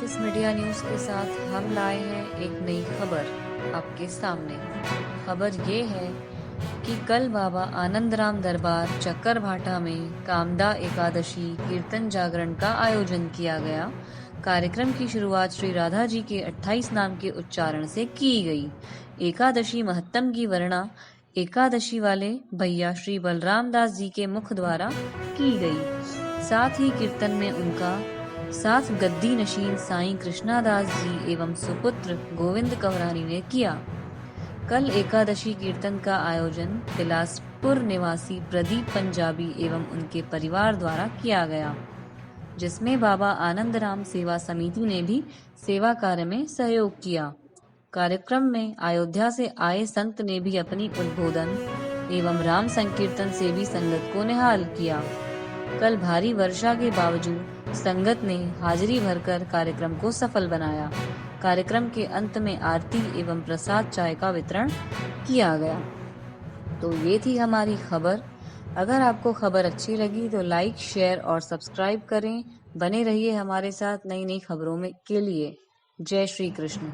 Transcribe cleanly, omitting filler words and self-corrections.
किस media news के साथ हम लाए हैं एक नई खबर आपके सामने। खबर ये है कि कल बाबा आनंदराम दरबार चक्कर भाटा में कामदा एकादशी कीर्तन जागरण का आयोजन किया गया। कार्यक्रम की शुरुआत श्री राधा जी के 28 नाम के उच्चारण से की गई। एकादशी महत्तम की वर्णना एकादशी वाले भैया श्री बलराम दास जी के मुख द्वारा की गई। साथ ही कीर्तन में उनका साथ गद्दी नशीन साईं कृष्णादास जी एवं सुपुत्र गोविंद कंवरानी ने किया। कल एकादशी कीर्तन का आयोजन बिलासपुर निवासी प्रदीप पंजाबी एवं उनके परिवार द्वारा किया गया, जिसमें बाबा आनंदराम सेवा समिति ने भी सेवा कार्य में सहयोग किया। कार्यक्रम में अयोध्या से आए संत ने भी अपनी उद्बोधन एवं राम संकीर्तन से भी संगत को निहाल किया। कल भारी वर्षा के बावजूद संगत ने हाजिरी भरकर कार्यक्रम को सफल बनाया। कार्यक्रम के अंत में आरती एवं प्रसाद चाय का वितरण किया गया। तो ये थी हमारी खबर। अगर आपको खबर अच्छी लगी तो लाइक, शेयर और सब्सक्राइब करें। बने रहिए हमारे साथ नई नई खबरों में के लिए। जय श्री कृष्ण।